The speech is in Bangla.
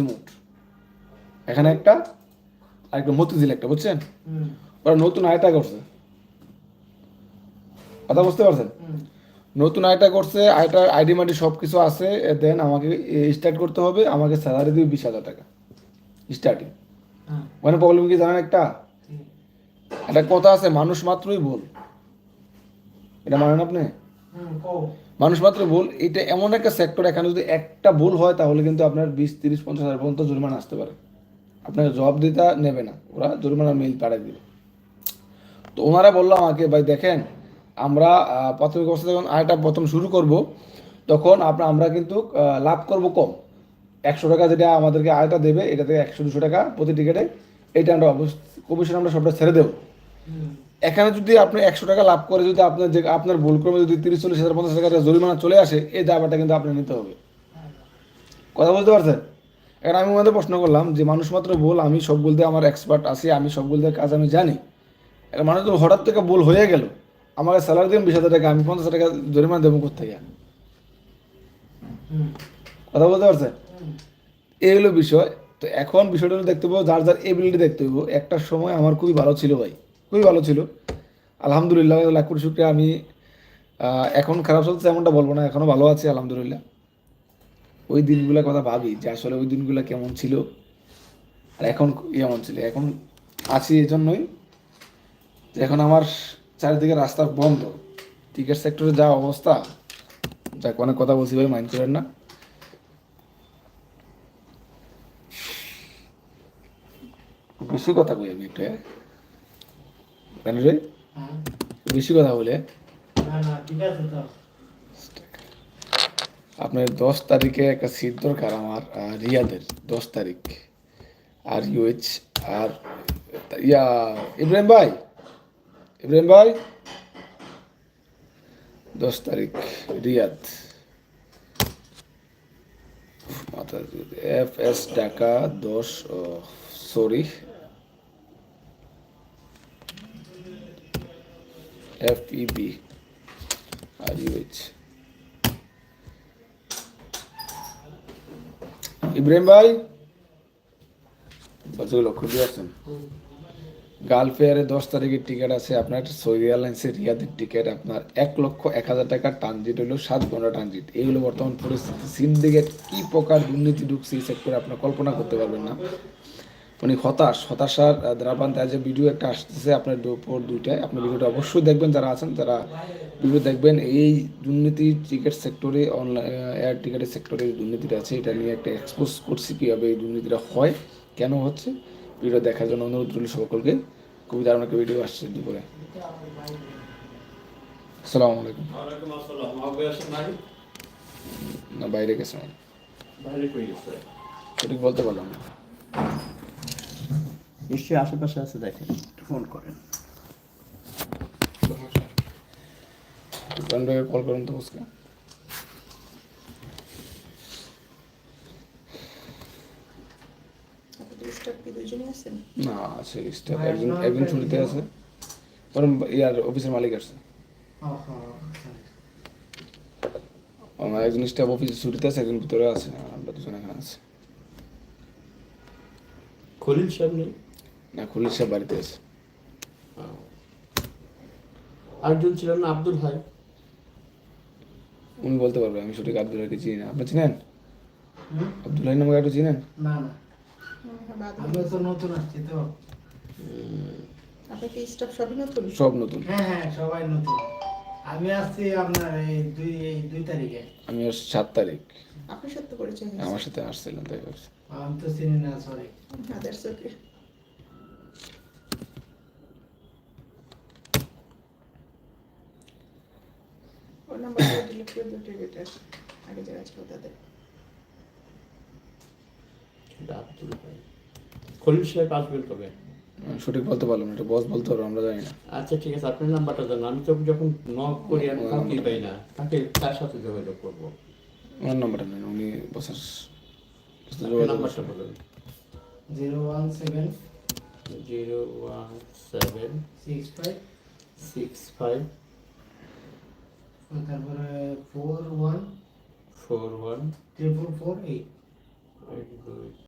মোট এখানে একটা আর একটা মতিঝিল একটা, বুঝছেন? ওরা নতুন আয়টা করছে, কথা বুঝতে পারছেন? নতুন আয়টা করছে, আয়টা আইডি মাইডি সব কিছু আছে। দেন আমাকে স্টার্ট করতে হবে, আমাকে স্যালারি দিবে 20,000 টাকা স্টার্টিং। মানে প্রবলেম কি জানেন? একটা কথা আছে, মানুষ মাত্রই ভুল, এটা মানেন আপনি? মানুষ মাত্র ভুল, এটা এমন একটা সেক্টর, এখানে যদি একটা ভুল হয় তাহলে কিন্তু আপনার 20, 30, 50 হাজার পর্যন্ত জরিমানা আসতে পারে। আপনাকে জবাব দিতে নেবে না, ওরা জরিমানা মেইল পাঠিয়ে দিবে। তো ওনারা বললো আমাকে, ভাই দেখেন, আমরা প্রাথমিক অবস্থা যখন আয়টা প্রথম শুরু করব, তখন আমরা কিন্তু লাভ করব কম। 100 টাকা যেটা আমাদেরকে আয়টা দেবে, এটা থেকে 100-200 টাকা প্রতি টিকিটে, এটা আমরা কমিশন আমরা সবটা ছেড়ে দেবো। এখানে যদি আপনি 100 টাকা লাভ করে যদি আপনার ভুল ক্রমে যদি 30, 40, 50 হাজার জরিমানা চলে আসে, এই দায়ভারটা কিন্তু আপনি নিতে হবে। কথা বলতে পারছেন? এখন আমি ওনাদের প্রশ্ন করলাম যে মানুষ মাত্র ভুল, আমি সব বলতে আমার এক্সপার্ট আছি, আমি সব বলতে কাজ আমি জানি। এখন মানুষ তো হঠাৎ থেকে ভুল হয়ে গেল, আমাকে স্যালারি দিন 20,000 টাকা, আমি 50 টাকা জরিমানা দেবো কোথেকে? কথা বলতে পারছেন? এই হলো বিষয়। তো এখন বিষয়টা হলো দেখতে পাবো যার যার এবিলিটি দেখতে হইব। একটা সময় আমার খুবই ভালো ছিল ভাই, খুবই ভালো ছিল, আলহামদুলিল্লাহ, লাখ কোটি শুক্রিয়া। আমি এখন খারাপ চলছে এমনটা বলবো না, এখনও ভালো আছি আলহামদুলিল্লাহ। ওই দিনগুলোর কথা ভাবি যে আসলে ওই দিনগুলো কেমন ছিল আর এখন কেমন ছিল। এখন আছি এই জন্যই যে এখন আমার চারিদিকে রাস্তা বন্ধ, টিকিট সেক্টরে যা অবস্থা। যাক, অনেক কথা বলছি ভাই, মাইন্ড করেন না। বেশি কথা কই আমি একটু, কেন রে বেশি কথা বলে? আপনার 10 তারিখে একটা সিট দরকার আমার, রিয়াদের 10 তারিখ। আর ইউএইচ আর ইয়া ইব্রাহিম ভাই, ইব্রাহিম ভাই, 10 তারিখ রিয়াদ, মাথা, FS ঢাকা 10, সরি FEB আর ইউএইচ। ইব্রাহিম ভাই, বাচ্চাগুলো লক্ষ্য দিয়ে আসছেন। গালফ এয়ারে 10 তারিখের টিকিট আছে আপনার, সৌদি এয়ারলাইন্সের রিয়াদের টিকিট আপনার 1,01,000 টাকা, ট্রানজিট হলো 7 ঘন্টা ট্রানজিট। এইগুলো বর্তমান পরিস্থিতি, সিন্ডিকেট কি প্রকার দুর্নীতি ঢুকছে এই সেক্টরে আপনার কল্পনা করতে পারবেন না। উনি হতাশার দ্রাবান্তে আজ ভিডিও একটা আসতেছে আপনার দুপুর 2টায়, আপনি ভিডিওটা অবশ্যই দেখবেন, যারা আছেন তারা ভিডিও দেখবেন। এই দুর্নীতি টিকিট সেক্টরে, অনলাইন এয়ার টিকিটের সেক্টরে দুর্নীতিটা আছে, এটা নিয়ে একটা এক্সপোজ করছি কীভাবে এই দুর্নীতিটা হয়, কেন হচ্ছে। ভিডিও দেখার জন্য অনুরোধ রইল সকলকে। খুবই দারুণ একটা ভিডিও আসছে দুপুরে। আসসালামু আলাইকুম। না, বাইরে গেছে, সঠিক বলতে পারলাম না। নিশ্চয়ই আশেপাশে আছে, দেখেন, ফোন করেন। কল করুন তো বুঝকে। না, আছে স্টাফ, একজন ছুটিতে আছে, বরং ইয়ার অফিসের মালিক আসছে। আমার একজন স্টাফ অফিসে ছুটিতে আছে, একজন ভিতরে আছে, আমরা দুজন এখানে আছি। খলিল সাহেব নেই? না, খলিল সাহেব বাড়িতে আছে। আরেকজন ছিলেন না, আব্দুল ভাই? উনি বলতে পারবে, আমি সঠিক আব্দুল ভাইকে চিনি না। আপনি চিনেন আব্দুল ভাই নামে একটু চিনেন? না না, আমি তো নতুন আসছি তো। আপনি কি স্টাফ সবই নতুন? সব নতুন। হ্যাঁ, সবাই নতুন। আমি আসছি আপনার এই 2 তারিখে। আমি 7 তারিখ। আপনার সাথে পরিচয় হয়েছে? আমার সাথে আসছিলেন, তাই বলছি। আমি তো চিনি না, সরি। That's okay. ওর নাম্বারটা ডিলিট করে দিতে গেটে আগে যারা ছিল তাদের। আব্দুল ভাই। খলিল সাহেব আসবেন কবে? সঠিক বলতে পারলাম না, এটা বস বলতে পারবো, আমরা জানি না। আচ্ছা ঠিক আছে, আপনার নাম্বারটা দেন। আমি তো যখন নক করি আমি কাউকে পাই না, তাকে তার সাথে যোগাযোগ করবো। ওনার নাম্বারটা নেন, উনি বসের নাম্বারটা বলুন। 017 017 65 65 তারপরে 41 41 448। এই